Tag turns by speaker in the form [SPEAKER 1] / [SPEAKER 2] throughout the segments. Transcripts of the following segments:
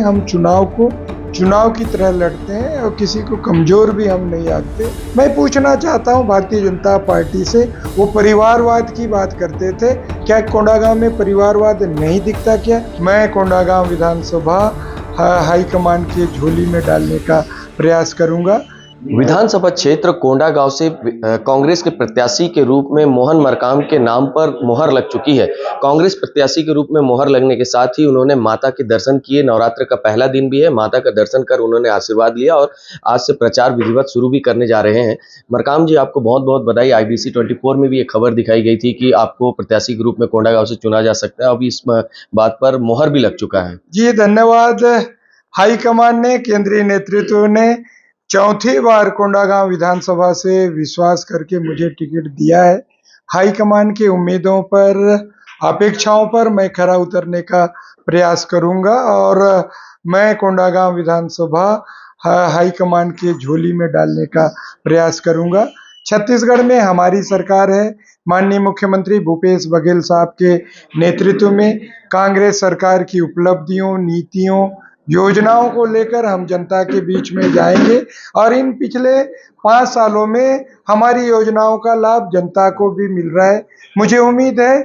[SPEAKER 1] हम चुनाव की तरह लड़ते हैं और किसी को कमज़ोर भी हम नहीं आंकते। मैं पूछना चाहता हूं भारतीय जनता पार्टी से, वो परिवारवाद की बात करते थे, क्या कोंडागांव में परिवारवाद नहीं दिखता क्या? मैं कोंडागांव विधानसभा हाईकमान की झोली में डालने का प्रयास करूंगा।
[SPEAKER 2] विधानसभा क्षेत्र कोंडागांव से कांग्रेस के प्रत्याशी के रूप में मोहन मरकाम के नाम पर मोहर लग चुकी है। कांग्रेस प्रत्याशी के रूप में मोहर लगने के साथ ही उन्होंने माता के दर्शन किए। नवरात्र का पहला दिन भी है, माता का दर्शन कर उन्होंने आशीर्वाद लिया और आज से प्रचार विधिवत शुरू भी करने जा रहे हैं। मरकाम जी, आपको बहुत बहुत बधाई। IBC 24 में भी एक खबर दिखाई गई थी कि आपको प्रत्याशी के रूप में कोंडागांव से चुना जा सकता है। अभी इस बात पर मोहर भी लग चुका है।
[SPEAKER 1] जी धन्यवाद। हाईकमान ने, केंद्रीय नेतृत्व ने चौथी बार कोंडागांव विधानसभा से विश्वास करके मुझे टिकट दिया है। हाईकमान की उम्मीदों पर, अपेक्षाओं पर मैं खरा उतरने का प्रयास करूंगा और मैं कोंडागांव विधानसभा हाईकमान की झोली में डालने का प्रयास करूंगा। छत्तीसगढ़ में हमारी सरकार है, माननीय मुख्यमंत्री भूपेश बघेल साहब के नेतृत्व में कांग्रेस सरकार की उपलब्धियों, नीतियों, योजनाओं को लेकर हम जनता के बीच में जाएंगे और इन पिछले 5 सालों में हमारी योजनाओं का लाभ जनता को भी मिल रहा है। मुझे उम्मीद है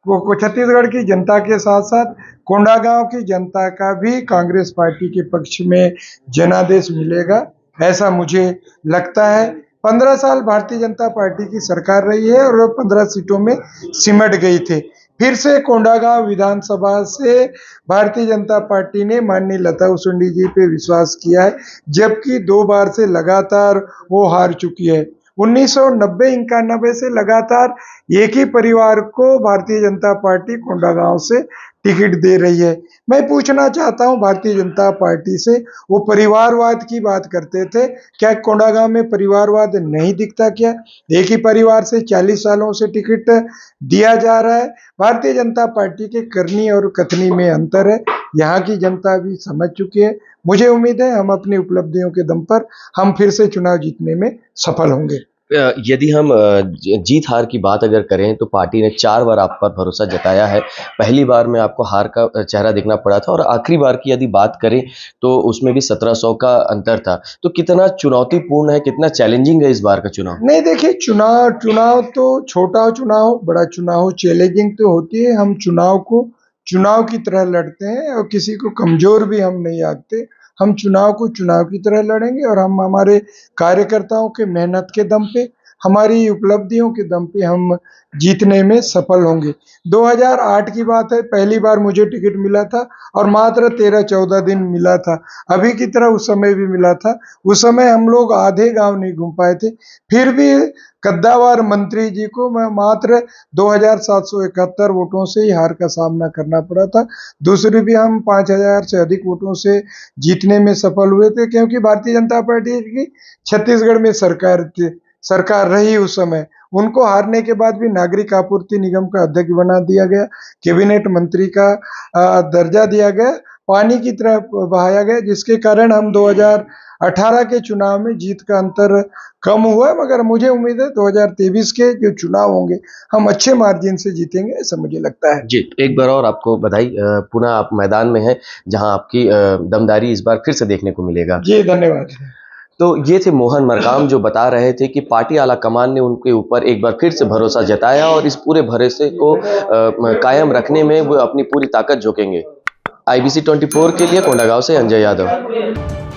[SPEAKER 1] वो छत्तीसगढ़ की जनता के साथ साथ कोंडागांव की जनता का भी कांग्रेस पार्टी के पक्ष में जनादेश मिलेगा, ऐसा मुझे लगता है। 15 साल भारतीय जनता पार्टी की सरकार रही है और 15 सीटों में सिमट गई थे। फिर से कोंडागांव विधानसभा से भारतीय जनता पार्टी ने माननीय लता उसेंडी जी पे विश्वास किया है, जबकि 2 बार से लगातार वो हार चुकी है। 1990-91 से लगातार एक ही परिवार को भारतीय जनता पार्टी कोंडागांव से टिकट दे रही है। मैं पूछना चाहता हूं भारतीय जनता पार्टी से, वो परिवारवाद की बात करते थे, क्या कोंडागांव में परिवारवाद नहीं दिखता क्या? एक ही परिवार से 40 सालों से टिकट दिया जा रहा है। भारतीय जनता पार्टी के करनी और कथनी में अंतर है, यहाँ की जनता भी समझ चुकी है। मुझे उम्मीद है हम अपनी उपलब्धियों के दम पर हम फिर से चुनाव जीतने में सफल होंगे।
[SPEAKER 2] यदि हम जीत हार की बात अगर करें तो पार्टी ने 4 बार आप पर भरोसा जताया है। पहली बार में आपको हार का चेहरा देखना पड़ा था और आखिरी बार की यदि बात करें तो उसमें भी 1700 का अंतर था। तो कितना चुनौतीपूर्ण है, कितना चैलेंजिंग है इस बार का चुनाव?
[SPEAKER 1] नहीं देखिए, चुनाव तो छोटा चुनाव, बड़ा चुनाव, चैलेंजिंग तो होती है। हम चुनाव की तरह लड़ते हैं और किसी को कमजोर भी हम नहीं आंकते। हम चुनाव की तरह लड़ेंगे और हम हमारे कार्यकर्ताओं के मेहनत के दम पे, हमारी उपलब्धियों के दम पे हम जीतने में सफल होंगे। 2008 की बात है, पहली बार मुझे टिकट मिला था और मात्र 13-14 दिन मिला था। अभी की तरह उस समय भी मिला था। उस समय हम लोग आधे गांव नहीं घूम पाए थे, फिर भी कद्दावर मंत्री जी को मैं मात्र 2771 वोटों से ही हार का सामना करना पड़ा था। दूसरी भी हम 5000 से अधिक वोटों से जीतने में सफल हुए थे, क्योंकि भारतीय जनता पार्टी की छत्तीसगढ़ में सरकार रही उस समय। उनको हारने के बाद भी नागरिक आपूर्ति निगम का अध्यक्ष बना दिया गया, कैबिनेट मंत्री का दर्जा दिया गया, पानी की तरह बहाया गया, जिसके कारण हम 2018 के चुनाव में जीत का अंतर कम हुआ। मगर मुझे उम्मीद है 2023 के जो चुनाव होंगे हम अच्छे मार्जिन से जीतेंगे, ऐसा मुझे लगता है।
[SPEAKER 2] जी, एक बार और आपको बधाई। पुनः आप मैदान में हैं, जहां आपकी दमदारी इस बार फिर से देखने को मिलेगा।
[SPEAKER 1] जी धन्यवाद।
[SPEAKER 2] तो ये थे मोहन मरकाम, जो बता रहे थे कि पार्टी आला कमान ने उनके ऊपर एक बार फिर से भरोसा जताया और इस पूरे भरोसे को कायम रखने में वो अपनी पूरी ताकत झोंकेंगे। IBC 24 के लिए कोंडागांव से अंजय यादव।